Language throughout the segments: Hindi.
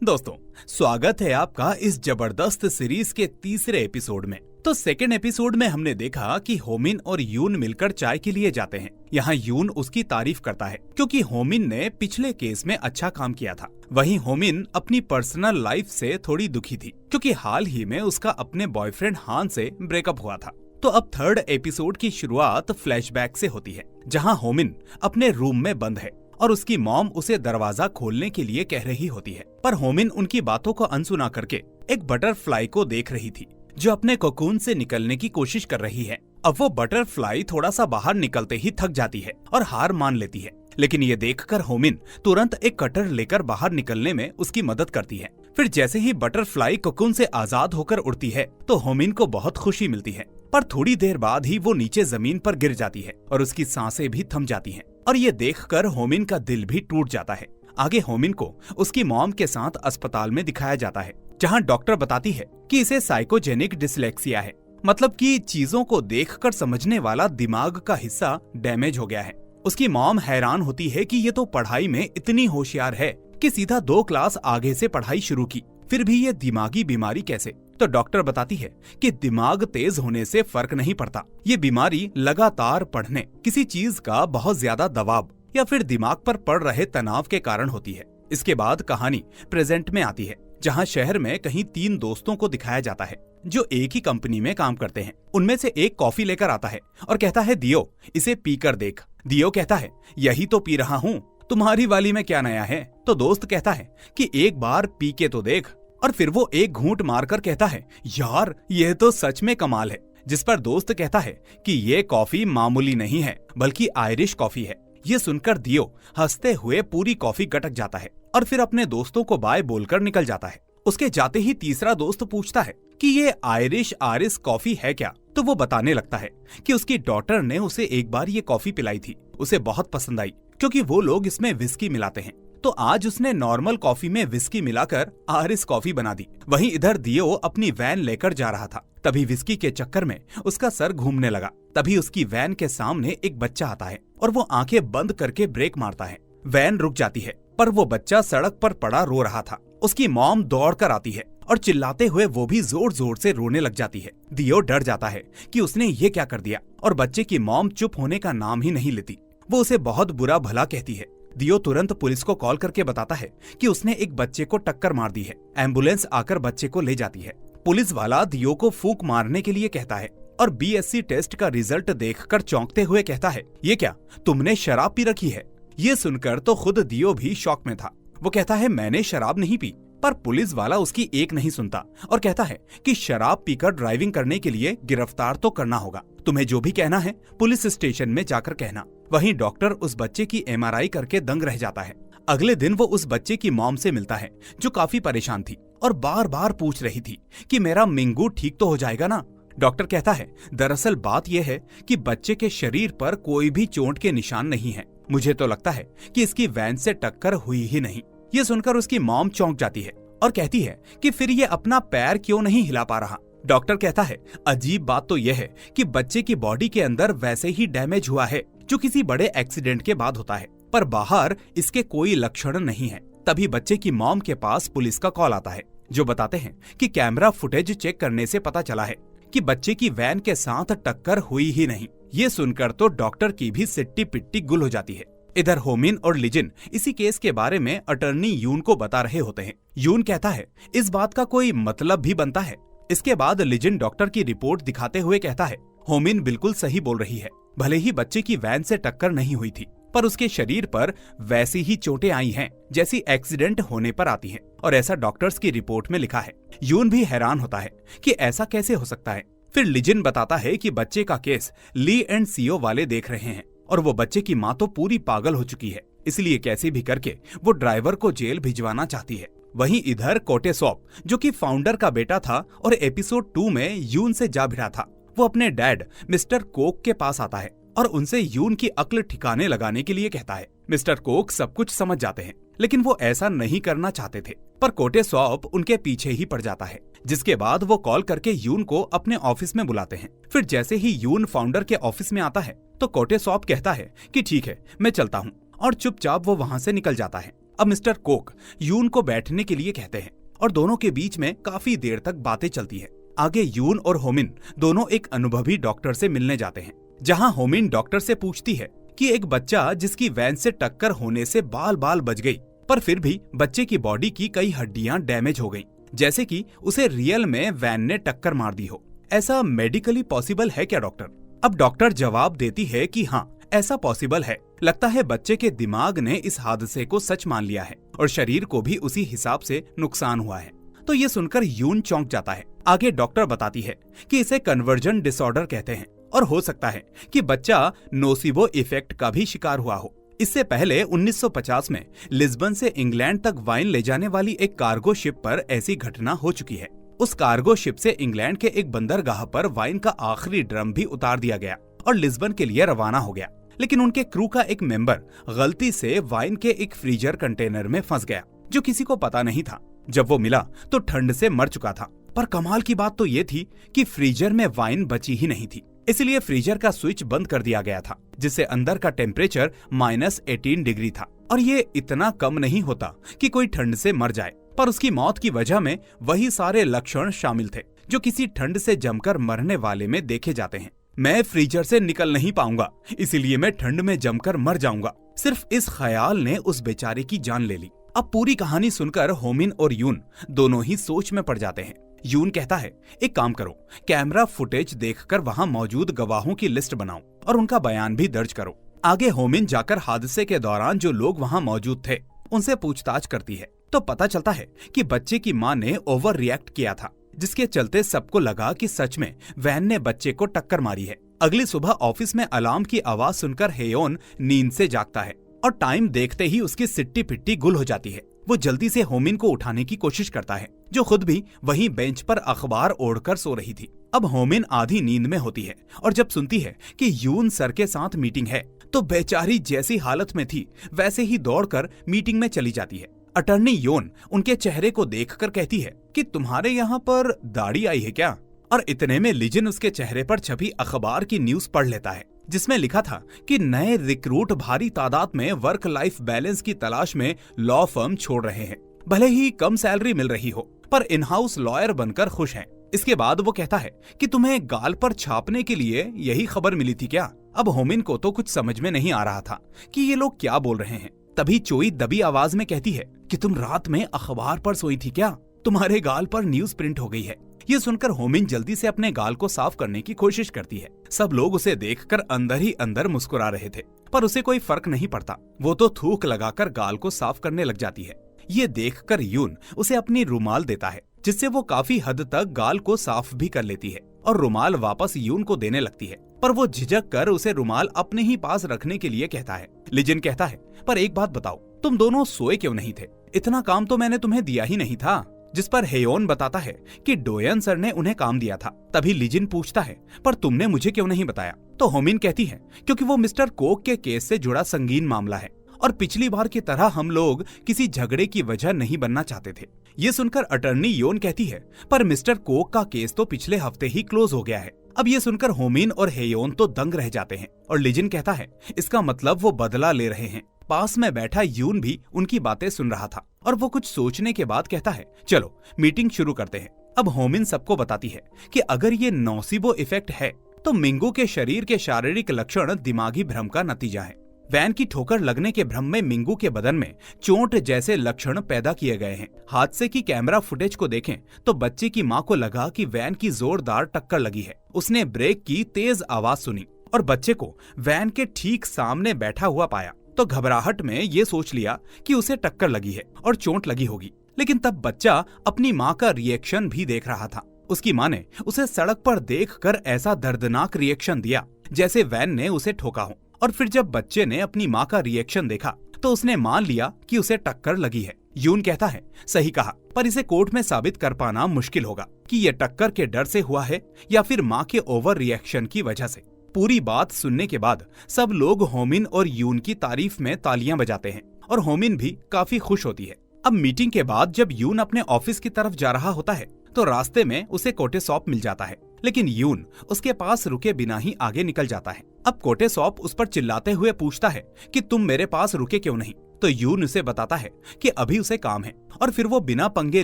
दोस्तों, स्वागत है आपका इस जबरदस्त सीरीज के तीसरे एपिसोड में। तो सेकेंड एपिसोड में हमने देखा कि होमिन और यून मिलकर चाय के लिए जाते हैं। यहाँ यून उसकी तारीफ करता है क्योंकि होमिन ने पिछले केस में अच्छा काम किया था। वहीं होमिन अपनी पर्सनल लाइफ से थोड़ी दुखी थी क्योंकि हाल ही में उसका अपने बॉयफ्रेंड हान से ब्रेकअप हुआ था। तो अब थर्ड एपिसोड की शुरुआत फ्लैशबैक से होती है, जहाँ होमिन अपने रूम में बंद है और उसकी मॉम उसे दरवाजा खोलने के लिए कह रही होती है, पर होमिन उनकी बातों को अनसुना करके एक बटरफ्लाई को देख रही थी जो अपने कोकून से निकलने की कोशिश कर रही है। अब वो बटरफ्लाई थोड़ा सा बाहर निकलते ही थक जाती है और हार मान लेती है, लेकिन ये देखकर होमिन तुरंत एक कटर लेकर बाहर निकलने में उसकी मदद करती है। फिर जैसे ही बटरफ्लाई कोकून से आजाद होकर उड़ती है तो होमिन को बहुत खुशी मिलती है, पर थोड़ी देर बाद ही वो नीचे जमीन पर गिर जाती है और उसकी सांसें भी थम जाती हैं। और ये देखकर होमिन का दिल भी टूट जाता है। आगे होमिन को उसकी मॉम के साथ अस्पताल में दिखाया जाता है, जहां डॉक्टर बताती है कि इसे साइकोजेनिक डिसलेक्सिया है, मतलब कि चीजों को देखकर समझने वाला दिमाग का हिस्सा डैमेज हो गया है। उसकी मॉम हैरान होती है कि ये तो पढ़ाई में इतनी होशियार है कि सीधा 2 क्लास आगे से पढ़ाई शुरू की, फिर भी ये दिमागी बीमारी कैसे? तो डॉक्टर बताती है कि दिमाग तेज होने से फर्क नहीं पड़ता, ये बीमारी लगातार पढ़ने, किसी चीज का बहुत ज्यादा दबाव या फिर दिमाग पर पड़ रहे तनाव के कारण होती है। इसके बाद कहानी प्रेजेंट में आती है, जहां शहर में कहीं 3 दोस्तों को दिखाया जाता है जो एक ही कंपनी में काम करते हैं। उनमें से एक कॉफी लेकर आता है और कहता है, दियो इसे पी कर देख। दियो कहता है, यही तो पी रहा हूँ, तुम्हारी वाली में क्या नया है? तो दोस्त कहता है कि एक बार पी के तो देख, और फिर वो एक घूंट मारकर कहता है, यार यह तो सच में कमाल है। जिस पर दोस्त कहता है कि ये कॉफी मामूली नहीं है बल्कि आयरिश कॉफी है। ये सुनकर दियो हंसते हुए पूरी कॉफी गटक जाता है और फिर अपने दोस्तों को बाय बोलकर निकल जाता है। उसके जाते ही तीसरा दोस्त पूछता है कि ये आयरिश कॉफी है क्या? तो वो बताने लगता है कि उसकी डॉटर ने उसे एक बार ये कॉफी पिलाई थी, उसे बहुत पसंद आई क्योंकि वो लोग इसमें विस्की मिलाते हैं। तो आज उसने नॉर्मल कॉफी में विस्की मिलाकर आयरिश कॉफी बना दी। वहीं इधर दियो अपनी वैन लेकर जा रहा था, तभी विस्की के चक्कर में उसका सर घूमने लगा। तभी उसकी वैन के सामने एक बच्चा आता है और वो आंखें बंद करके ब्रेक मारता है। वैन रुक जाती है, पर वो बच्चा सड़क पर पड़ा रो रहा था। उसकी मॉम दौड़कर आती है और चिल्लाते हुए वो भी जोर जोर से रोने लग जाती है। दियो डर जाता है कि उसने ये क्या कर दिया, और बच्चे की मॉम चुप होने का नाम ही नहीं लेती। वो उसे बहुत बुरा भला कहती है। दियो तुरंत पुलिस को कॉल करके बताता है कि उसने एक बच्चे को टक्कर मार दी है। एम्बुलेंस आकर बच्चे को ले जाती है। पुलिस वाला दियो को फूंक मारने के लिए कहता है और बीएससी टेस्ट का रिजल्ट देखकर चौंकते हुए कहता है, ये क्या, तुमने शराब पी रखी है? ये सुनकर तो खुद दियो भी शॉक में था। वो कहता है, मैंने शराब नहीं पी, पर पुलिस वाला उसकी एक नहीं सुनता और कहता है कि शराब पीकर ड्राइविंग करने के लिए गिरफ्तार तो करना होगा। तुम्हें जो भी कहना है पुलिस स्टेशन में जाकर कहना। वहीं डॉक्टर उस बच्चे की एमआरआई करके दंग रह जाता है। अगले दिन वो उस बच्चे की मॉम से मिलता है जो काफी परेशान थी और बार बार पूछ रही थी कि मेरा मिंगू ठीक तो हो जाएगा ना? डॉक्टर कहता है, दरअसल बात यह है कि बच्चे के शरीर पर कोई भी चोट के निशान नहीं है। मुझे तो लगता है कि इसकी वैन से टक्कर हुई ही नहीं। ये सुनकर उसकी मॉम चौंक जाती है और कहती है कि फिर ये अपना पैर क्यों नहीं हिला पा रहा? डॉक्टर कहता है, अजीब बात तो यह है कि बच्चे की बॉडी के अंदर वैसे ही डैमेज हुआ है जो किसी बड़े एक्सीडेंट के बाद होता है, पर बाहर इसके कोई लक्षण नहीं है। तभी बच्चे की मॉम के पास पुलिस का कॉल आता है, जो बताते हैं कि कैमरा फुटेज चेक करने से पता चला है कि बच्चे की वैन के साथ टक्कर हुई ही नहीं। ये सुनकर तो डॉक्टर की भी सिट्टी पिट्टी गुल हो जाती है। इधर होमिन और लिजिन इसी केस के बारे में अटर्नी यून को बता रहे होते हैं। यून कहता है, इस बात का कोई मतलब भी बनता है। इसके बाद लिजिन डॉक्टर की रिपोर्ट दिखाते हुए कहता है, होमिन बिल्कुल सही बोल रही है। भले ही बच्चे की वैन से टक्कर नहीं हुई थी, पर उसके शरीर पर वैसी ही चोटें आई हैं जैसी एक्सीडेंट होने पर आती हैं, और ऐसा डॉक्टर्स की रिपोर्ट में लिखा है। यून भी हैरान होता है कि ऐसा कैसे हो सकता है। फिर लिजिन बताता है कि बच्चे का केस ली एंड सीओ वाले देख रहे हैं और वो बच्चे की माँ तो पूरी पागल हो चुकी है, इसलिए कैसे भी करके वो ड्राइवर को जेल भिजवाना चाहती है। वहीं इधर कोटेसॉप, जो कि फाउंडर का बेटा था और एपिसोड 2 में यून से जा भिड़ा था, वो अपने डैड मिस्टर कोक के पास आता है और उनसे यून की अक्ल ठिकाने लगाने के लिए कहता है। मिस्टर कोक सब कुछ समझ जाते हैं, लेकिन वो ऐसा नहीं करना चाहते थे, पर कोटेसॉप उनके पीछे ही पड़ जाता है। जिसके बाद वो कॉल करके यून को अपने ऑफिस में बुलाते हैं। फिर जैसे ही यून फाउंडर के ऑफिस में आता है तो कोटेसॉप कहता है कि ठीक है, मैं चलता हूँ, और चुपचाप वो वहाँ से निकल जाता है। अब मिस्टर कोक यून को बैठने के लिए कहते हैं और दोनों के बीच में काफी देर तक बातें चलती है। आगे यून और होमिन दोनों एक अनुभवी डॉक्टर से मिलने जाते हैं, जहां होमिन डॉक्टर से पूछती है कि एक बच्चा जिसकी वैन से टक्कर होने से बाल बाल बच गई, पर फिर भी बच्चे की बॉडी की कई हड्डियां डैमेज हो गईं, जैसे कि उसे रियल में वैन ने टक्कर मार दी हो। ऐसा मेडिकली पॉसिबल है क्या डॉक्टर? अब डॉक्टर जवाब देती है कि हाँ, ऐसा पॉसिबल है। लगता है बच्चे के दिमाग ने इस हादसे को सच मान लिया है और शरीर को भी उसी हिसाब से नुकसान हुआ है। तो ये सुनकर यून चौंक जाता है। आगे डॉक्टर बताती है कि इसे कन्वर्जन डिसऑर्डर कहते हैं और हो सकता है कि बच्चा नोसिबो इफेक्ट का भी शिकार हुआ हो। इससे पहले 1950 में लिस्बन से इंग्लैंड तक वाइन ले जाने वाली एक कार्गो शिप पर ऐसी घटना हो चुकी है। उस कार्गो शिप से इंग्लैंड के एक बंदरगाह पर वाइन का आखिरी ड्रम भी उतार दिया गया और लिस्बन के लिए रवाना हो गया। लेकिन उनके क्रू का एक मेंबर गलती से वाइन के एक फ्रीजर कंटेनर में फंस गया, जो किसी को पता नहीं था। जब वो मिला तो ठंड से मर चुका था। पर कमाल की बात तो ये थी कि फ्रीजर में वाइन बची ही नहीं थी, इसलिए फ्रीजर का स्विच बंद कर दिया गया था, जिससे अंदर का टेम्परेचर -18 डिग्री था। और ये इतना कम नहीं होता कि कोई ठंड से मर जाए, पर उसकी मौत की वजह में वही सारे लक्षण शामिल थे जो किसी ठंड से जमकर मरने वाले में देखे जाते हैं। मैं फ्रीजर से निकल नहीं पाऊंगा, इसीलिए मैं ठंड में जमकर मर जाऊंगा। सिर्फ इस ख्याल ने उस बेचारे की जान ले ली। अब पूरी कहानी सुनकर होमिन और यून दोनों ही सोच में पड़ जाते हैं। यून कहता है, एक काम करो, कैमरा फुटेज देखकर वहां मौजूद गवाहों की लिस्ट बनाओ और उनका बयान भी दर्ज करो। आगे होमिन जाकर हादसे के दौरान जो लोग वहां मौजूद थे उनसे पूछताछ करती है, तो पता चलता है कि बच्चे की मां ने ओवर रिएक्ट किया था, जिसके चलते सबको लगा कि सच में वैन ने बच्चे को टक्कर मारी है। अगली सुबह ऑफिस में अलार्म की आवाज सुनकर हेयोन नींद से जागता है और टाइम देखते ही उसकी सिट्टी पिट्टी गुल हो जाती है। वो जल्दी से होमिन को उठाने की कोशिश करता है, जो खुद भी वहीं बेंच पर अखबार ओढ़कर सो रही थी। अब होमिन आधी नींद में होती है और जब सुनती है कि यून सर के साथ मीटिंग है, तो बेचारी जैसी हालत में थी वैसे ही दौड़कर मीटिंग में चली जाती है। अटर्नी योन उनके चेहरे को देखकर कहती है कि तुम्हारे यहाँ पर दाढ़ी आई है क्या? और इतने में लिजिन उसके चेहरे पर छपी अखबार की न्यूज पढ़ लेता है, जिसमें लिखा था कि नए रिक्रूट भारी तादाद में वर्क लाइफ बैलेंस की तलाश में लॉ फर्म छोड़ रहे हैं। भले ही कम सैलरी मिल रही हो, पर इन हाउस लॉयर बनकर खुश हैं। इसके बाद वो कहता है कि तुम्हें गाल पर छापने के लिए यही खबर मिली थी क्या? अब होमिन को तो कुछ समझ में नहीं आ रहा था कि ये लोग क्या बोल रहे हैं। तभी चोई दबी आवाज में कहती है कि तुम रात में अखबार पर सोई थी क्या? तुम्हारे गाल पर न्यूज प्रिंट हो गई है। ये सुनकर होमिन जल्दी से अपने गाल को साफ करने की कोशिश करती है। सब लोग उसे देखकर अंदर ही अंदर मुस्कुरा रहे थे, पर उसे कोई फर्क नहीं पड़ता। वो तो थूक लगाकर गाल को साफ करने लग जाती है। ये देखकर यून उसे अपनी रुमाल देता है, जिससे वो काफी हद तक गाल को साफ भी कर लेती है और रुमाल वापस यून को देने लगती है। पर वो झिझक कर उसे रुमाल अपने ही पास रखने के लिए कहता है। लिजिन कहता है, पर एक बात बताओ, तुम दोनों सोए क्यों नहीं थे? इतना काम तो मैंने तुम्हें दिया ही नहीं था। जिस पर हेयोन बताता है कि डोयन सर ने उन्हें काम दिया था। तभी लिजिन पूछता है, पर तुमने मुझे क्यों नहीं बताया? तो होमिन कहती है, क्योंकि वो मिस्टर कोक के केस से जुड़ा संगीन मामला है और पिछली बार की तरह हम लोग किसी झगड़े की वजह नहीं बनना चाहते थे। ये सुनकर अटर्नी योन कहती है, पर मिस्टर कोक का केस तो पिछले हफ्ते ही क्लोज हो गया है। अब ये सुनकर होमिन और हेयोन तो दंग रह जाते हैं और लिजिन कहता है, इसका मतलब वो बदला ले रहे हैं। पास में बैठा यून भी उनकी बातें सुन रहा था और वो कुछ सोचने के बाद कहता है, चलो मीटिंग शुरू करते हैं। अब होमिन सबको बताती है कि अगर ये नोसिबो इफेक्ट है तो मिंगू के शरीर के शारीरिक लक्षण दिमागी भ्रम का नतीजा है। वैन की ठोकर लगने के भ्रम में मिंगू के बदन में चोट जैसे लक्षण पैदा किए गए हैं। हादसे की कैमरा फुटेज को देखें तो बच्चे की मां को लगा कि वैन की जोरदार टक्कर लगी है। उसने ब्रेक की तेज आवाज सुनी और बच्चे को वैन के ठीक सामने बैठा हुआ पाया, तो घबराहट में ये सोच लिया कि उसे टक्कर लगी है और चोट लगी होगी। लेकिन तब बच्चा अपनी मां का रिएक्शन भी देख रहा था। उसकी मां ने उसे सड़क पर देखकर ऐसा दर्दनाक रिएक्शन दिया जैसे वैन ने उसे ठोका हो। और फिर जब बच्चे ने अपनी मां का रिएक्शन देखा तो उसने मान लिया कि उसे टक्कर लगी है। यून कहता है, सही कहा, पर इसे कोर्ट में साबित कर पाना मुश्किल होगा कि ये टक्कर के डर से हुआ है या फिर मां के ओवर रिएक्शन की वजह से। पूरी बात सुनने के बाद सब लोग होमिन और यून की तारीफ में तालियां बजाते हैं और होमिन भी काफी खुश होती है। अब मीटिंग के बाद जब यून अपने ऑफिस की तरफ जा रहा होता है तो रास्ते में उसे कोटेसॉप मिल जाता है, लेकिन यून उसके पास रुके बिना ही आगे निकल जाता है। अब कोटेसॉप उस पर चिल्लाते हुए पूछता है कि तुम मेरे पास रुके क्यों नहीं? तो यून उसे बताता है कि अभी उसे काम है और फिर वो बिना पंगे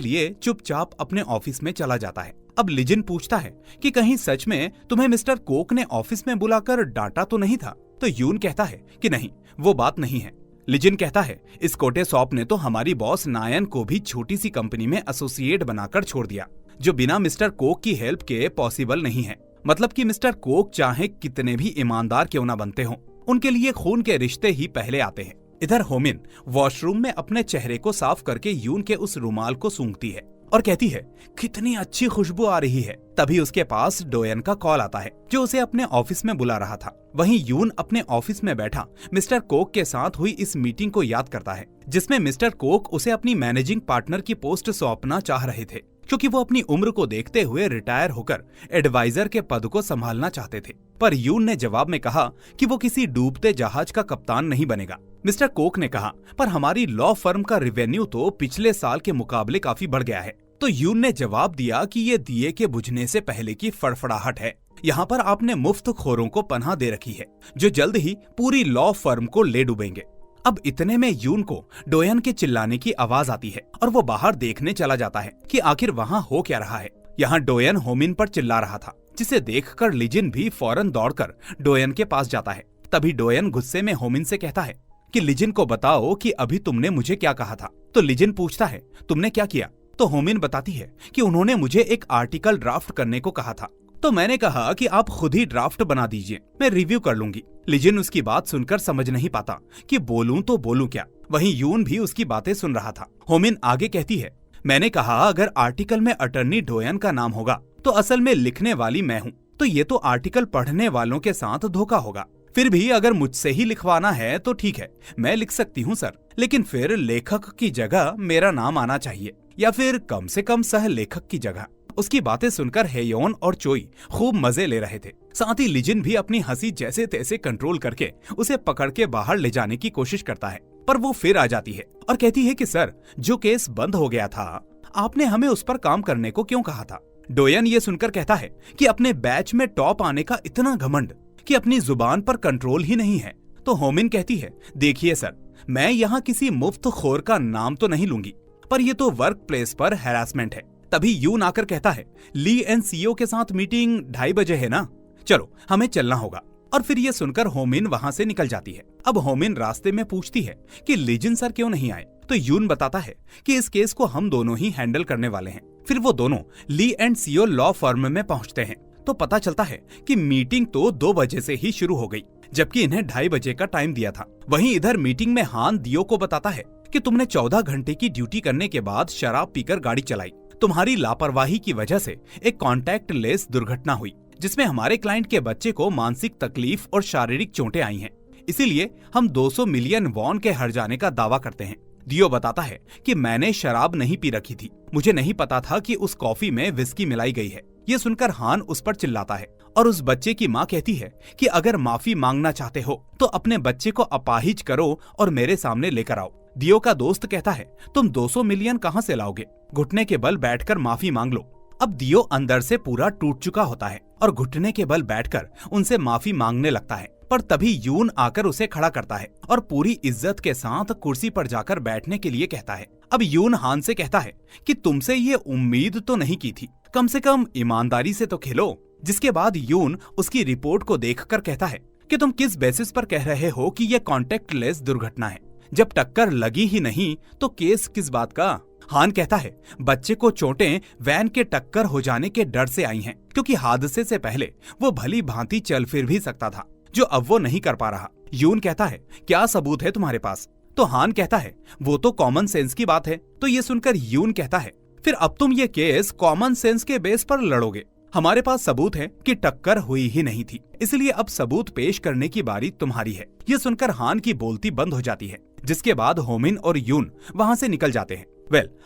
लिए चुपचाप अपने ऑफिस में चला जाता है। अब लिजिन पूछता है कि कहीं सच में तुम्हें मिस्टर कोक ने ऑफिस में बुलाकर डांटा तो नहीं था? तो यून कहता है कि नहीं, वो बात नहीं है। लिजिन कहता है इस कोटे सॉप ने तो हमारी बॉस नायन को भी छोटी सी कंपनी में एसोसिएट बनाकर छोड़ दिया, जो बिना मिस्टर कोक की हेल्प के पॉसिबल नहीं है। मतलब कि मिस्टर कोक चाहे कितने भी ईमानदार क्यों ना बनते हों, उनके लिए खून के रिश्ते ही पहले आते हैं। इधर होमिन वॉशरूम में अपने चेहरे को साफ करके यून के उस रुमाल को सूंघती है और कहती है कितनी अच्छी खुशबू आ रही है। तभी उसके पास डोयन का कॉल आता है, जो उसे अपने ऑफिस में बुला रहा था। वहीं यून अपने ऑफिस में बैठा मिस्टर कोक के साथ हुई इस मीटिंग को याद करता है, जिसमें मिस्टर कोक उसे अपनी मैनेजिंग पार्टनर की पोस्ट सौंपना चाह रहे थे, क्योंकि वो अपनी उम्र को देखते हुए रिटायर होकर एडवाइजर के पद को संभालना चाहते थे। पर यून ने जवाब में कहा कि वो किसी डूबते जहाज का कप्तान नहीं बनेगा। मिस्टर कोक ने कहा पर हमारी लॉ फर्म का रेवेन्यू तो पिछले साल के मुकाबले काफी बढ़ गया है। तो यून ने जवाब दिया कि ये दिए के बुझने से पहले की फड़फड़ाहट है। यहाँ पर आपने मुफ्त खोरों को पनाह दे रखी है, जो जल्द ही पूरी लॉ फर्म को ले डूबेंगे। अब इतने में यून को डोयन के चिल्लाने की आवाज आती है और वो बाहर देखने चला जाता है कि आखिर वहाँ हो क्या रहा है। यहाँ डोयन होमिन पर चिल्ला रहा था, जिसे देखकर लिजिन भी फौरन दौड़कर डोयन के पास जाता है। तभी डोयन गुस्से में होमिन से कहता है कि लिजिन को बताओ कि अभी तुमने मुझे क्या कहा था। तो लिजिन पूछता है तुमने क्या किया? तो होमिन बताती है कि उन्होंने मुझे एक आर्टिकल ड्राफ्ट करने को कहा था, तो मैंने कहा कि आप खुद ही ड्राफ्ट बना दीजिए, मैं रिव्यू कर लूंगी। लिजिन उसकी बात सुनकर समझ नहीं पाता कि बोलूं तो बोलूं क्या। वहीं यून भी उसकी बातें सुन रहा था। होमिन आगे कहती है मैंने कहा अगर आर्टिकल में अटर्नी डोयन का नाम होगा तो असल में लिखने वाली मैं हूँ, तो ये तो आर्टिकल पढ़ने वालों के साथ धोखा होगा। फिर भी अगर मुझसे ही लिखवाना है तो ठीक है, मैं लिख सकती हूँ सर, लेकिन फिर लेखक की जगह मेरा नाम आना चाहिए, या फिर कम से कम सह लेखक की जगह। उसकी बातें सुनकर हेयोन और चोई खूब मजे ले रहे थे। साथ ही लिजिन भी अपनी हंसी जैसे तैसे कंट्रोल करके उसे पकड़ के बाहर ले जाने की कोशिश करता है, पर वो फिर आ जाती है और कहती है कि सर, जो केस बंद हो गया था, आपने हमें उस पर काम करने को क्यों कहा था? डोयन ये सुनकर कहता है कि अपने बैच में टॉप आने का इतना घमंड कि अपनी जुबान पर कंट्रोल ही नहीं है। तो होमिन कहती है देखिए सर, मैं यहाँ किसी मुफ्त खोर का नाम तो नहीं लूंगी, पर ये तो वर्क प्लेस पर हैरासमेंट है। तभी यून आकर कहता है ली एंड सीओ के साथ मीटिंग 2:30 बजे है ना, चलो हमें चलना होगा। और फिर ये सुनकर होमिन वहाँ से निकल जाती है। अब होमिन रास्ते में पूछती है कि लिजिन सर क्यों नहीं आए? तो यून बताता है कि इस केस को हम दोनों ही हैंडल करने वाले हैं। फिर वो दोनों ली एंड सीओ लॉ फर्म में पहुँचते हैं तो पता चलता है कि मीटिंग तो 2 बजे से ही शुरू हो गई, जबकि इन्हें 2:30 बजे का टाइम दिया था। वहीं इधर मीटिंग में हान दियो को बताता है कि तुमने 14 घंटे की ड्यूटी करने के बाद शराब पीकर गाड़ी चलाई। तुम्हारी लापरवाही की वजह से एक कॉन्टैक्ट लेस दुर्घटना हुई, जिसमें हमारे क्लाइंट के बच्चे को मानसिक तकलीफ और शारीरिक चोटें आई हैं। इसीलिए हम 200 मिलियन वॉन के हर जाने का दावा करते हैं। दियो बताता है कि मैंने शराब नहीं पी रखी थी, मुझे नहीं पता था कि उस कॉफी में विस्की मिलाई गई है। ये सुनकर हान उस पर चिल्लाता है और उस बच्चे की माँ कहती है कि अगर माफी मांगना चाहते हो तो अपने बच्चे को अपाहिज करो और मेरे सामने लेकर आओ। दियो का दोस्त कहता है तुम 200 मिलियन कहाँ से लाओगे? घुटने के बल बैठकर माफी मांग लो। अब दियो अंदर से पूरा टूट चुका होता है और घुटने के बल बैठकर उनसे माफी मांगने लगता है, पर तभी यून आकर उसे खड़ा करता है और पूरी इज्जत के साथ कुर्सी पर जाकर बैठने के लिए कहता है। अब यून हान से कहता है कि तुमसे ये उम्मीद तो नहीं की थी, कम से कम ईमानदारी से तो खेलो। जिसके बाद यून उसकी रिपोर्ट को देखकर कहता है कि तुम किस बेसिस पर कह रहे हो कि यह कॉन्टैक्ट लेस दुर्घटना है? जब टक्कर लगी ही नहीं तो केस किस बात का? हान कहता है बच्चे को चोटें वैन के टक्कर हो जाने के डर से आई हैं, क्योंकि हादसे से पहले वो भली भांति चल फिर भी सकता था, जो अब वो नहीं कर पा रहा। यून कहता है क्या सबूत है तुम्हारे पास? तो हान कहता है वो तो कॉमन सेंस की बात है। तो ये सुनकर यून कहता है फिर अब तुम ये केस कॉमन सेंस के बेस पर लड़ोगे? हमारे पास सबूत है कि टक्कर हुई ही नहीं थी, इसलिए अब सबूत पेश करने की बारी तुम्हारी है। ये सुनकर हान की बोलती बंद हो जाती है, जिसके बाद होमिन और यून वहाँ से निकल जाते हैं।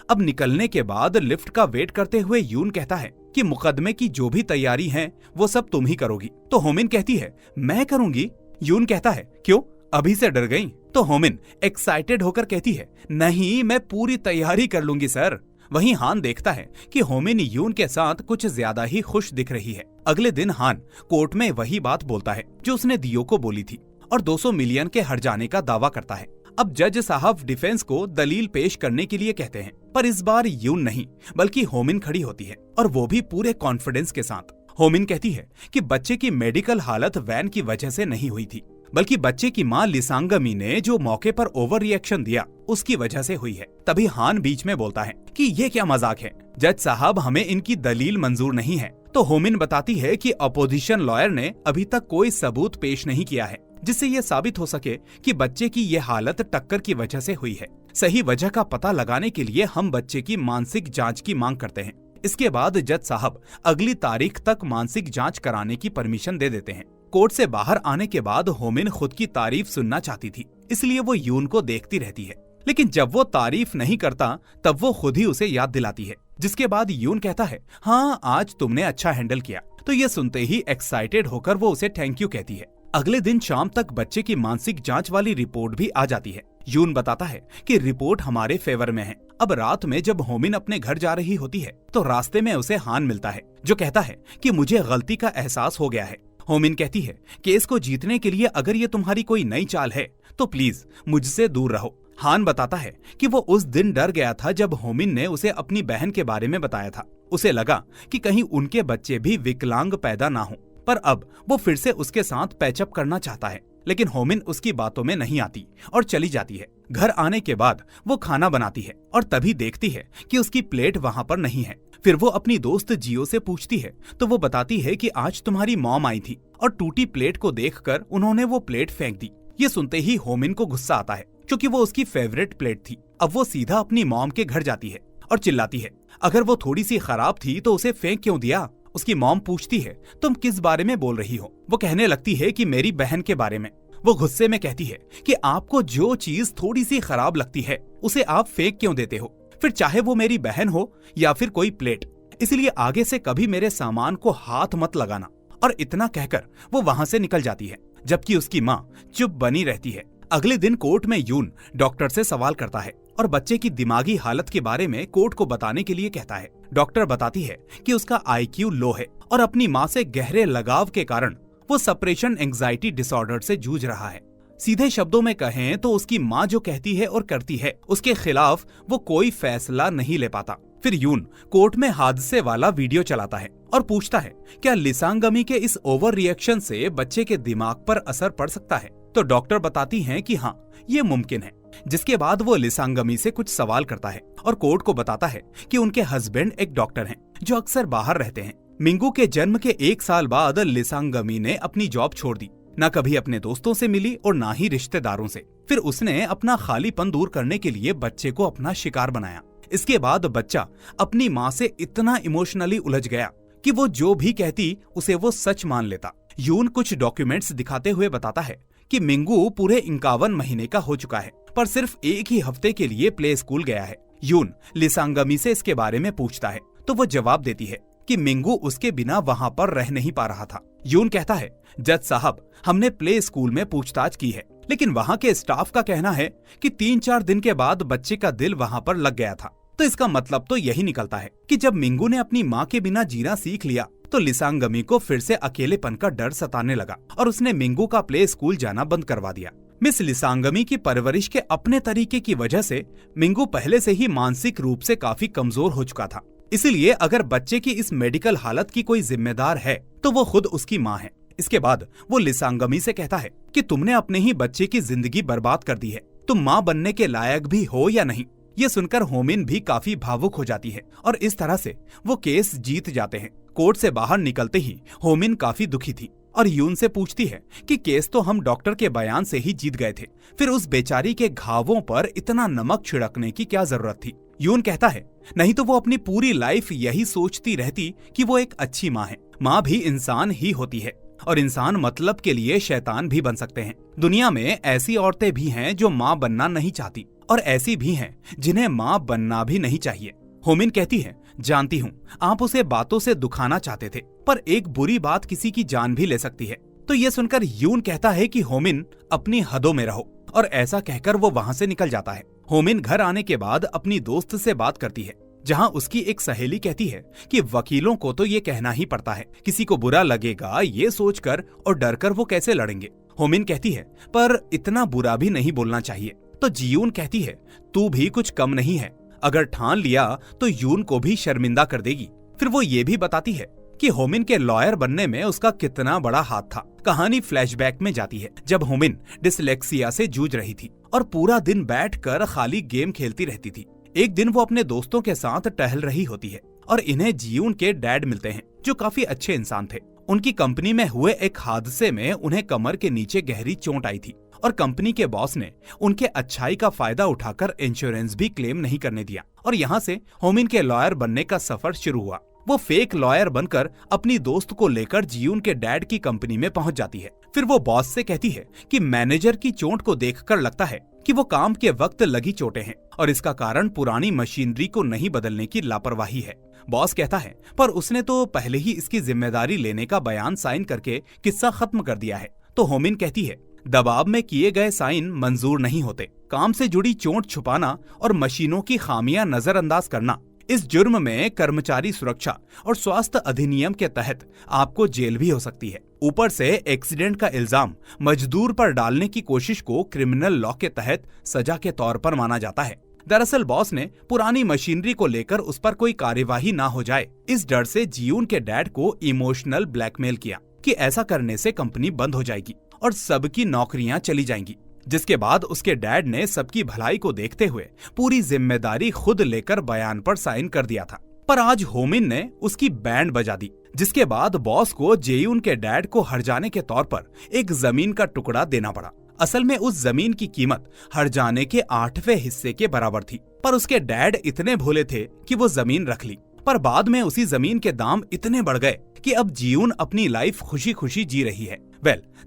अब निकलने के बाद लिफ्ट का वेट करते हुए यून कहता है कि मुकदमे की जो भी तैयारी है वो सब तुम ही करोगी। तो होमिन कहती है मैं करूंगी। यून कहता है क्यों, अभी से डर गई? तो होमिन एक्साइटेड होकर कहती है नहीं, मैं पूरी तैयारी कर लूंगी सर। वहीं हान देखता है कि होमिन यून के साथ कुछ ज्यादा ही खुश दिख रही है। अगले दिन हान कोर्ट में वही बात बोलता है जो उसने दियो को बोली थी और 200 मिलियन के हर जाने का दावा करता है। अब जज साहब डिफेंस को दलील पेश करने के लिए कहते हैं, पर इस बार यून नहीं बल्कि होमिन खड़ी होती है, और वो भी पूरे कॉन्फिडेंस के साथ। होमिन कहती है कि बच्चे की मेडिकल हालत वैन की वजह से नहीं हुई थी, बल्कि बच्चे की मां लिसांगमी ने जो मौके पर ओवर रिएक्शन दिया उसकी वजह से हुई है। तभी हान बीच में बोलता है कि ये क्या मजाक है, जज साहब हमें इनकी दलील मंजूर नहीं है। तो होमिन बताती है कि अपोजिशन लॉयर ने अभी तक कोई सबूत पेश नहीं किया है जिससे ये साबित हो सके कि बच्चे की ये हालत टक्कर की वजह से हुई है। सही वजह का पता लगाने के लिए हम बच्चे की मानसिक जांच की मांग करते हैं। इसके बाद जज साहब अगली तारीख तक मानसिक जांच कराने की परमिशन दे देते हैं। कोर्ट से बाहर आने के बाद होमिन खुद की तारीफ सुनना चाहती थी, इसलिए वो यून को देखती रहती है, लेकिन जब वो तारीफ नहीं करता तब वो खुद ही उसे याद दिलाती है। जिसके बाद यून कहता है, हाँ आज तुमने अच्छा हैंडल किया। तो ये सुनते ही एक्साइटेड होकर वो उसे थैंक यू कहती है। अगले दिन शाम तक बच्चे की मानसिक जांच वाली रिपोर्ट भी आ जाती है। यून बताता है कि रिपोर्ट हमारे फेवर में है। अब रात में जब होमिन अपने घर जा रही होती है तो रास्ते में उसे हान मिलता है, जो कहता है कि मुझे गलती का एहसास हो गया है। होमिन कहती है केस को जीतने के लिए अगर ये तुम्हारी कोई नई चाल है तो प्लीज मुझसे दूर रहो। हान बताता है कि वो उस दिन डर गया था जब होमिन ने उसे अपनी बहन के बारे में बताया था। उसे लगा कि कहीं उनके बच्चे भी विकलांग पैदा ना हो, पर अब वो फिर से उसके साथ पैचअप करना चाहता है। लेकिन होमिन उसकी बातों में नहीं आती और चली जाती है। घर आने के बाद वो खाना बनाती है और तभी देखती है कि उसकी प्लेट वहाँ पर नहीं है। फिर वो अपनी दोस्त जियो से पूछती है तो वो बताती है कि आज तुम्हारी मॉम आई थी और टूटी प्लेट को देखकर उन्होंने वो प्लेट फेंक दी। ये सुनते ही होमिन को गुस्सा आता है क्योंकि वो उसकी फेवरेट प्लेट थी। अब वो सीधा अपनी मॉम के घर जाती है और चिल्लाती है, अगर वो थोड़ी सी खराब थी तो उसे फेंक क्यों दिया। उसकी मॉम पूछती है, तुम किस बारे में बोल रही हो। वो कहने लगती है कि मेरी बहन के बारे में। वो गुस्से में कहती है कि आपको जो चीज थोड़ी सी खराब लगती है उसे आप फेंक क्यों देते हो, फिर चाहे वो मेरी बहन हो या फिर कोई प्लेट। इसलिए आगे से कभी मेरे सामान को हाथ मत लगाना। और इतना कहकर वो वहां से निकल जाती है, जबकि उसकी माँ चुप बनी रहती है। अगले दिन कोर्ट में यून डॉक्टर से सवाल करता है और बच्चे की दिमागी हालत के बारे में कोर्ट को बताने के लिए कहता है। डॉक्टर बताती है कि उसका IQ लो है और अपनी माँ से गहरे लगाव के कारण वो सेपरेशन एंजाइटी डिसऑर्डर से जूझ रहा है। सीधे शब्दों में कहें तो उसकी माँ जो कहती है और करती है उसके खिलाफ वो कोई फैसला नहीं ले पाता। फिर यून कोर्ट में हादसे वाला वीडियो चलाता है और पूछता है, क्या लिसांगमी के इस ओवर रिएक्शन से बच्चे के दिमाग पर असर पड़ सकता है। तो डॉक्टर बताती हैं कि हाँ ये मुमकिन है। जिसके बाद वो लिसांगमी से कुछ सवाल करता है और कोर्ट को बताता है कि उनके हस्बैंड एक डॉक्टर हैं जो अक्सर बाहर रहते हैं। मिंगू के जन्म के 1 साल बाद लिसांगमी ने अपनी जॉब छोड़ दी, न कभी अपने दोस्तों से मिली और ना ही रिश्तेदारों से। फिर उसने अपना खालीपन दूर करने के लिए बच्चे को अपना शिकार बनाया। इसके बाद बच्चा अपनी माँ से इतना इमोशनली उलझ गया कि वो जो भी कहती उसे वो सच मान लेता। यून कुछ डॉक्यूमेंट्स दिखाते हुए बताता है कि मिंगू पूरे 51 महीने का हो चुका है, पर सिर्फ 1 ही हफ्ते के लिए प्ले स्कूल गया है। यून लिसांगमी से इसके बारे में पूछता है तो वो जवाब देती है कि मिंगू उसके बिना वहाँ पर रह नहीं पा रहा था। यून कहता है, जज साहब हमने प्ले स्कूल में पूछताछ की है, लेकिन वहाँ के स्टाफ का कहना है कि 3-4 दिन के बाद बच्चे का दिल वहाँ पर लग गया था। तो इसका मतलब तो यही निकलता है कि जब मिंगू ने अपनी माँ के बिना जीना सीख लिया तो लिसांगमी को फिर से अकेलेपन का डर सताने लगा और उसने मिंगू का प्ले स्कूल जाना बंद करवा दिया। मिस लिसांगमी की परवरिश के अपने तरीके की वजह से मिंगू पहले से ही मानसिक रूप से काफी कमजोर हो चुका था। इसलिए अगर बच्चे की इस मेडिकल हालत की कोई जिम्मेदार है तो वो खुद उसकी माँ है। इसके बाद वो लिसांगमी से कहता है कि तुमने अपने ही बच्चे की जिंदगी बर्बाद कर दी है, तुम माँ बनने के लायक भी हो या नहीं। ये सुनकर होमिन भी काफी भावुक हो जाती है और इस तरह से वो केस जीत जाते हैं। कोर्ट से बाहर निकलते ही होमिन काफी दुखी थी और यून से पूछती है कि केस तो हम डॉक्टर के बयान से ही जीत गए थे, फिर उस बेचारी के घावों पर इतना नमक छिड़कने की क्या जरूरत थी। यून कहता है, नहीं तो वो अपनी पूरी लाइफ यही सोचती रहती कि वो एक अच्छी माँ है। माँ भी इंसान ही होती है और इंसान मतलब के लिए शैतान भी बन सकते हैं। दुनिया में ऐसी औरतें भी हैं जो माँ बनना नहीं चाहती और ऐसी भी हैं जिन्हें माँ बनना भी नहीं चाहिए। होमिन कहती है, जानती हूँ आप उसे बातों से दुखाना चाहते थे, पर एक बुरी बात किसी की जान भी ले सकती है। तो ये सुनकर यून कहता है कि होमिन अपनी हदों में रहो, और ऐसा कहकर वो वहाँ से निकल जाता है। होमिन घर आने के बाद अपनी दोस्त से बात करती है, जहाँ उसकी एक सहेली कहती है कि वकीलों को तो ये कहना ही पड़ता है, किसी को बुरा लगेगा ये सोचकर और डरकर वो कैसे लड़ेंगे। होमिन कहती है, पर इतना बुरा भी नहीं बोलना चाहिए। तो जियून कहती है, तू भी कुछ कम नहीं है, अगर ठान लिया तो यून को भी शर्मिंदा कर देगी। फिर वो ये भी बताती है कि होमिन के लॉयर बनने में उसका कितना बड़ा हाथ था। कहानी फ्लैशबैक में जाती है जब होमिन डिसलेक्सिया से जूझ रही थी और पूरा दिन बैठकर खाली गेम खेलती रहती थी। एक दिन वो अपने दोस्तों के साथ टहल रही होती है और इन्हें जियून के डैड मिलते हैं, जो काफी अच्छे इंसान थे। उनकी कंपनी में हुए एक हादसे में उन्हें कमर के नीचे गहरी चोट आई थी और कंपनी के बॉस ने उनके अच्छाई का फायदा उठाकर इंश्योरेंस भी क्लेम नहीं करने दिया और यहाँ से होमिन के लॉयर बनने का सफर शुरू हुआ। वो फेक लॉयर बनकर अपनी दोस्त को लेकर जियून के डैड की कंपनी में पहुंच जाती है। फिर वो बॉस से कहती है कि मैनेजर की चोट को देखकर लगता है कि वो काम के वक्त लगी चोटें हैं और इसका कारण पुरानी मशीनरी को नहीं बदलने की लापरवाही है। बॉस कहता है, पर उसने तो पहले ही इसकी जिम्मेदारी लेने का बयान साइन करके किस्सा खत्म कर दिया है। तो होमिन कहती है, दबाव में किए गए साइन मंजूर नहीं होते। काम से जुड़ी चोट छुपाना और मशीनों की खामियां नजरअंदाज करना, इस जुर्म में कर्मचारी सुरक्षा और स्वास्थ्य अधिनियम के तहत आपको जेल भी हो सकती है। ऊपर से एक्सीडेंट का इल्जाम मजदूर पर डालने की कोशिश को क्रिमिनल लॉ के तहत सजा के तौर पर माना जाता है। दरअसल बॉस ने पुरानी मशीनरी को लेकर उस पर कोई कार्यवाही ना हो जाए, इस डर से जियून के डैड को इमोशनल ब्लैकमेल किया कि ऐसा करने से कंपनी बंद हो जाएगी और सबकी नौकरियां चली जाएंगी। जिसके बाद उसके डैड ने सबकी भलाई को देखते हुए पूरी जिम्मेदारी खुद लेकर बयान पर साइन कर दिया था। पर आज होमिन ने उसकी बैंड बजा दी, जिसके बाद बॉस को जियून के डैड को हर्जाने के तौर पर एक जमीन का टुकड़ा देना पड़ा। असल में उस जमीन की कीमत हर्जाने के 8वें हिस्से के बराबर थी, पर उसके डैड इतने भोले थे कि वो जमीन रख ली। पर बाद में उसी जमीन के दाम इतने बढ़ गए कि अब जियून अपनी लाइफ खुशी खुशी जी रही है।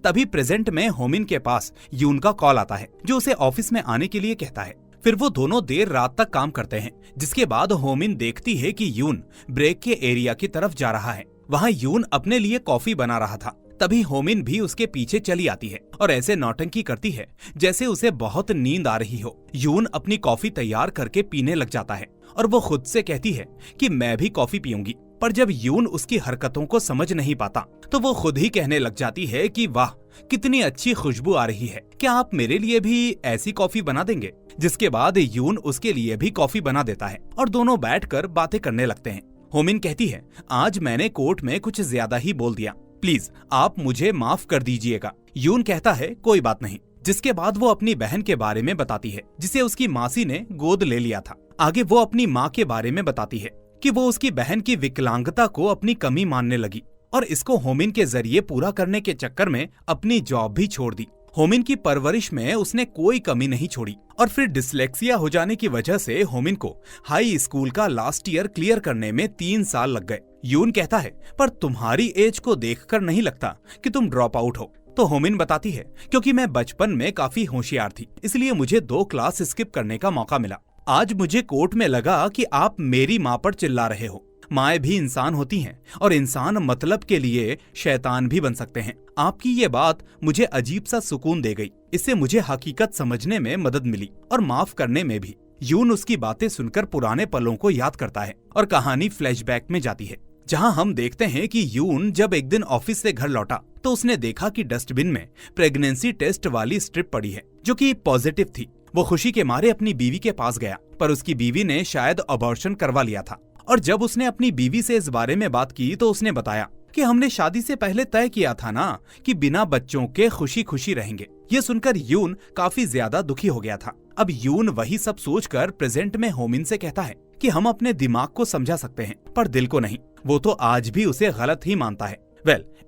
तभी प्रेजेंट में होमिन के पास यून का कॉल आता है, जो उसे ऑफिस में आने के लिए कहता है। फिर वो दोनों देर रात तक काम करते हैं, जिसके बाद होमिन देखती है कि यून ब्रेक के एरिया की तरफ जा रहा है। वहाँ यून अपने लिए कॉफी बना रहा था। तभी होमिन भी उसके पीछे चली आती है और ऐसे नौटंकी करती है जैसे उसे बहुत नींद आ रही हो। यून अपनी कॉफी तैयार करके पीने लग जाता है और वो खुद से कहती है कि मैं भी कॉफी पीऊंगी। पर जब यून उसकी हरकतों को समझ नहीं पाता तो वो खुद ही कहने लग जाती है कि वाह, कितनी अच्छी खुशबू आ रही है, क्या आप मेरे लिए भी ऐसी कॉफी बना देंगे? जिसके बाद यून उसके लिए भी कॉफी बना देता है और दोनों बैठकर बातें करने लगते हैं। होमिन कहती है, आज मैंने कोर्ट में कुछ ज्यादा ही बोल दिया, प्लीज आप मुझे माफ कर दीजिएगा। यून कहता है, कोई बात नहीं। जिसके बाद वो अपनी बहन के बारे में बताती है, जिसे उसकी मासी ने गोद ले लिया था। आगे वो अपनी माँ के बारे में बताती है कि वो उसकी बहन की विकलांगता को अपनी कमी मानने लगी और इसको होमिन के जरिए पूरा करने के चक्कर में अपनी जॉब भी छोड़ दी। होमिन की परवरिश में उसने कोई कमी नहीं छोड़ी और फिर डिसलेक्सिया हो जाने की वजह से होमिन को हाई स्कूल का लास्ट ईयर क्लियर करने में 3 साल लग गए। यून कहता है, पर तुम्हारी एज को देखकर नहीं लगता कि तुम ड्रॉप आउट हो। तो होमिन बताती है, क्योंकि मैं बचपन में काफी होशियार थी, इसलिए मुझे 2 क्लास स्किप करने का मौका मिला। आज मुझे कोर्ट में लगा कि आप मेरी माँ पर चिल्ला रहे हो। माएँ भी इंसान होती हैं और इंसान मतलब के लिए शैतान भी बन सकते हैं। आपकी ये बात मुझे अजीब सा सुकून दे गई। इससे मुझे हकीकत समझने में मदद मिली और माफ करने में भी। यून उसकी बातें सुनकर पुराने पलों को याद करता है और कहानी फ्लैशबैक में जाती है, जहां हम देखते हैं कि यून जब एक दिन ऑफिस से घर लौटा तो उसने देखा कि डस्टबिन में प्रेगनेंसी टेस्ट वाली स्ट्रिप पड़ी है, जो कि पॉजिटिव थी। वो खुशी के मारे अपनी बीवी के पास गया, पर उसकी बीवी ने शायद अबॉर्शन करवा लिया था। और जब उसने अपनी बीवी से इस बारे में बात की तो उसने बताया कि हमने शादी से पहले तय किया था ना कि बिना बच्चों के खुशी खुशी रहेंगे। ये सुनकर यून काफी ज्यादा दुखी हो गया था। अब यून वही सब सोचकर प्रेजेंट में होमिन से कहता है कि हम अपने दिमाग को समझा सकते हैं पर दिल को नहीं। वो तो आज भी उसे गलत ही मानता है।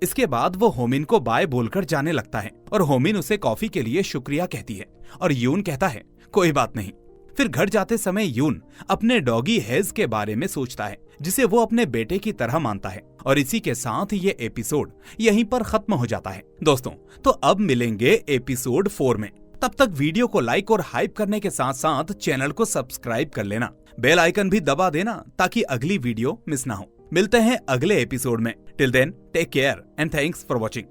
इसके बाद वो होमिन को बाय बोलकर जाने लगता है और होमिन उसे कॉफी के लिए शुक्रिया कहती है और यून कहता है, कोई बात नहीं। फिर घर जाते समय यून अपने डॉगी हेज के बारे में सोचता है, जिसे वो अपने बेटे की तरह मानता है। और इसी के साथ ये एपिसोड यहीं पर खत्म हो जाता है। दोस्तों, तो अब मिलेंगे एपिसोड 4 में। तब तक वीडियो को लाइक और हाइप करने के साथ साथ चैनल को सब्सक्राइब कर लेना, बेल आइकन भी दबा देना ताकि अगली वीडियो मिस ना हो। मिलते हैं अगले एपिसोड में। Till then, take care and thanks for watching.